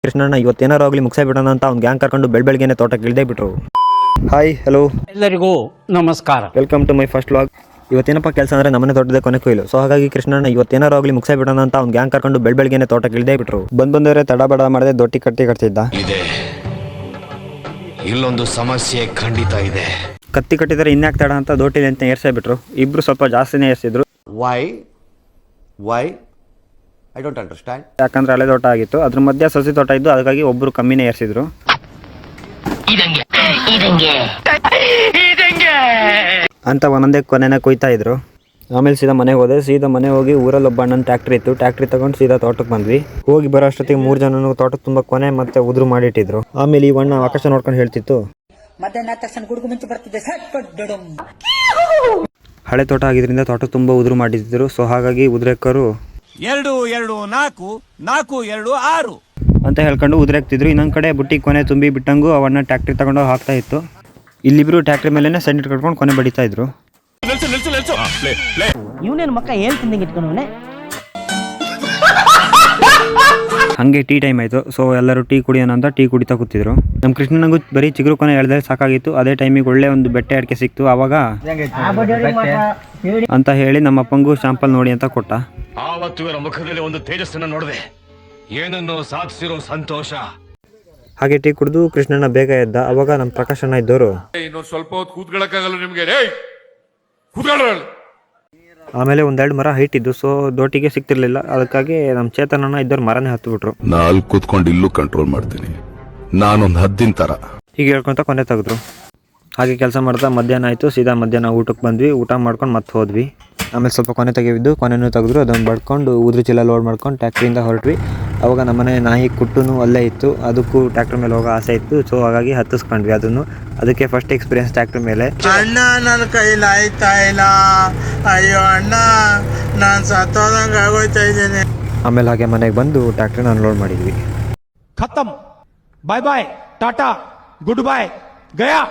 ಕೃಷ್ಣಣ್ಣ ಇವತ್ತೇನಾರು ಆಗಲಿ ಮುಗಿಸಿಬಿಡೋಣ ಅಂತ ಅವ್ನು ಗ್ಯಾಂಗ್ ಕರ್ಕೊಂಡು ಬೆಳಗ್ಗೆನೆ ತೋಟಕ್ಕೆ ಇಳಿದೇ ಬಿಟ್ರು. ಹಾಯ್ ಹಲೋ ಎಲ್ಲರಿಗೂ ನಮಸ್ಕಾರ. Welcome to my first vlog. ಇವತ್ತೇನಪ್ಪ ಕೆಲಸ ಅಂದರೆ ನಮ್ಮನೆ ತೋಟದ ಕೊನೆ ಕೊಯ್ಲು. ಸೊ ಹಾಗಾಗಿ ಕೃಷ್ಣಣ್ಣ ಇವತ್ತೇನಾರು ಆಗಲಿ ಮುಗಿಸಿಬಿಡೋಣ ಅಂತ ಅವ್ನು ಗ್ಯಾಂಗ್ ಕರ್ಕೊಂಡು ಬೆಳಗ್ಗೆನೆ ತೋಟಕ್ಕೆ ಇಳಿದೇ ಬಿಟ್ರು. ಬಂದವರೇ ತಡ ಬಡ ಮಾಡದೆ ದೊಡ್ಡಿ ಕಟ್ತಿದ್ದ. ಇಲ್ಲೊಂದು ಸಮಸ್ಯೆ ಖಂಡಿತ ಇದೆ. ಕತ್ತಿ ಕಟ್ಟಿದರೆ ಇನ್ಯಾಕೆ ತಡ ಅಂತ ದೋಟಿಲಿ ಅಂತ ಏರ್ಸೇ ಬಿಟ್ರು. ಇಬ್ರು ಸ್ವಲ್ಪ ಜಾಸ್ತಿನೇ ಏರ್ಸಿದ್ರು. Why I don't understand. ಯಾಕಂದ್ರೆ ಹಳೆ ತೋಟ ಆಗಿತ್ತು, ಅದ್ರ ಮಧ್ಯೆ ಸಸಿ ತೋಟ ಇದ್ದು, ಅದಕ್ಕಾಗಿ ಒಬ್ರು ಕಮ್ಮಿನೇ ಏರ್ಸಿದ್ರು. ಅಂತ ಒಂದೊಂದೇ ಕೊನೆನ ಕೊಯ್ತಾ ಇದ್ರು. ಆಮೇಲೆ ಸೀದಾ ಮನೆಗೆ ಹೋದೆ. ಸೀದಾ ಮನೆ ಹೋಗಿ ಊರಲ್ಲಿ ಒಬ್ಬ ಅಣ್ಣನ ಟ್ಯಾಕ್ಟ್ರಿ ಇತ್ತು. ಟ್ಯಾಕ್ಟ್ರಿ ತಗೊಂಡು ಸೀದಾ ತೋಟಕ್ಕೆ ಬಂದ್ವಿ. ಹೋಗಿ ಬರೋ ಅಷ್ಟೊತ್ತಿಗೆ 3 ಜನನು ತೋಟಕ್ಕೆ ತುಂಬ ಕೊನೆ ಮತ್ತೆ ಉದುರು ಮಾಡಿಟ್ಟಿದ್ರು. ಆಮೇಲೆ ಈ ಅಣ್ಣ ಆಕಾಶ ನೋಡ್ಕೊಂಡು ಹೇಳ್ತಿತ್ತು, ಹಳೆ ತೋಟ ಆಗಿದ್ರಿಂದ ತೋಟ ತುಂಬ ಉದುರು ಮಾಡಿದ್ರು. ಸೊ ಹಾಗಾಗಿ ಉದ್ರೇಕರು 2 2 4 4 2 6 ಅಂತ ಹೇಳ್ಕೊಂಡು ಉದ್ರೇಕ್ತಿದ್ರು. ಇನ್ನೊಂದ್ ಕಡೆ ಬುಟ್ಟಿ ಕೊನೆ ತುಂಬಿ ಬಿಟ್ಟಂಗು ಅವನ್ನ ಟ್ಯಾಕ್ಟ್ರಿ ತಗೊಂಡು ಹಾಕ್ತಾ ಇತ್ತು. ಇಲ್ಲಿಬ್ರು ಟ್ಯಾಕ್ಟ್ರಿ ಮೇಲೆ ಸೆಂಡ್ ಕಟ್ಕೊಂಡು ಕೊನೆ ಬಡಿತಾ ಇದ್ರು. ಇವನೇನು ಮಕ್ಕ ಹೇಳ್ತಿದ್ದಂಗೆ ಇಟ್ಕೊಂಡವನೆ. ಹಂಗೆ ಟೀ ಟೈಮ್ ಆಯ್ತು. ಸೊ ಎಲ್ಲರೂ ಟೀ ಕುಡಿಯೋಣ ಅಂತ ಟೀ ಕುಡಿತಾ ಕೂತಿದ್ರು. ನಮ್ಮ ಕೃಷ್ಣನಿಗೂ ಬರೀ ಚಿಗುರು ಕೊನೆ ಎಳ್ದರೆ ಸಾಕಾಗಿತ್ತು. ಅದೇ ಟೈಮಿಗೆ ಒಳ್ಳೆ ಒಂದು ಬೆಟ್ಟೆ ಅಡಿಕೆ ಸಿಕ್ತು. ಅವಾಗ ಅಂತ ಹೇಳಿ ನಮ್ಮ ಅಪ್ಪಂಗೂ ಶಾಂಪಲ್ ನೋಡಿ ಅಂತ ಕೊಟ್ಟ. ಆವತ್ತು ಇವರ ಮುಖದಲ್ಲಿ ಒಂದು ತೇಜಸ್ಸನ್ನು ನೋಡಿದೆ. ಏನನ್ನು ಸಾಧಿಸಿರೋ ಸಂತೋಷ. ಹಾಗೆ ಟೀ ಕುಡಿದು ಕೃಷ್ಣಣ್ಣ ಬೇಗ ಎದ್ದ. ಅವಾಗ ನಮ್ಮ ಪ್ರಕಾಶ್ ಅಣ್ಣ ಇದ್ದವರು ಇನ್ನೊಂದು ಸ್ವಲ್ಪ ಹೊತ್ತು ಕೂತ್ಕೊಳ್ಳಕ್ಕಾಗಲ್ಲ ನಿಮ್ಗೆ. ಆಮೇಲೆ ಒಂದೆರಡು ಮರ ಹೈಟ್ ಇದ್ದು. ಸೊ ದೋಟಿಗೆ ಸಿಕ್ತಿರ್ಲಿಲ್ಲ. ಅದಕ್ಕಾಗಿ ನಮ್ಮ ಚೇತನಣ್ಣ ಇದ್ದವ್ರು ಮರನೇ ಹತ್ತು ಬಿಟ್ರು. ನಾಲ್ ಕೂತ್ಕೊಂಡು ಇಲ್ಲೂ ಕಂಟ್ರೋಲ್ ಮಾಡ್ತೀನಿ, ನಾನೊಂದು ಹದ್ದಿನ ತರ ಹೀಗೆ ಹೇಳ್ಕೊಂತ ಕೊನೆ ತೆಗೆದ್ರು. ಹಾಗೆ ಕೆಲಸ ಮಾಡ್ತಾ ಮಧ್ಯಾಹ್ನ ಆಯಿತು. ಸೀದಾ ಮಧ್ಯಾಹ್ನ ಊಟಕ್ಕೆ ಬಂದ್ವಿ. ಊಟ ಮಾಡ್ಕೊಂಡು ಮತ್ತೆ ಹೋದ್ವಿ. ಆಮೇಲೆ ಸ್ವಲ್ಪ ಕೊನೆ ತೆಗೆವಿದ್ದು ಕೊನೆನೂ ತೆಗೆದ್ರು. ಅದನ್ನು ಬಡ್ಕೊಂಡು ಉದ್ರ ಚೀಲ ಲೋಡ್ ಮಾಡ್ಕೊಂಡು ಟ್ಯಾಕ್ಟ್ರಿಯಿಂದ ಹೊರಟ್ವಿ. ಅವಾಗ ನಮ್ಮನೆ ನಾಯಿ ಕುಟ್ಟುನು ಅಲ್ಲೇ ಇತ್ತು. ಅದಕ್ಕೂ ಟ್ಯಾಕ್ಟ್ರ್ ಮೇಲೆ ಹೋಗೋ ಆಸೆ ಇತ್ತು. ಸೊ ಹಾಗಾಗಿ ಹತ್ತಿಸ್ಕೊಂಡ್ವಿ ಅದನ್ನು. ಅದಕ್ಕೆ ಫಸ್ಟ್ ಎಕ್ಸ್ಪೀರಿಯನ್ಸ್ ಟ್ಯಾಕ್ಟ್ರ್ ಮೇಲೆ. ಅಣ್ಣ ನನ್ನ ಕೈಲಿ ಆಯ್ತಾ ಇಲ್ಲ, ಅಯ್ಯೋ ಅಣ್ಣ ನಾನು ಸತ್ತೋದಂಗೆ ಆಗೋಯ್ತಾ ಇದ್ದೇನೆ. ಆಮೇಲೆ ಹಾಗೆ ಮನೆಗೆ ಬಂದು ಟ್ಯಾಕ್ಟ್ರಿನ ಅನ್ಲೋಡ್ ಮಾಡಿದ್ವಿ. ಖತಮ್. ಬಾಯ್ ಬಾಯ್, ಟಾಟಾ, ಗುಡ್ ಬಾಯ್, ಗಯಾ.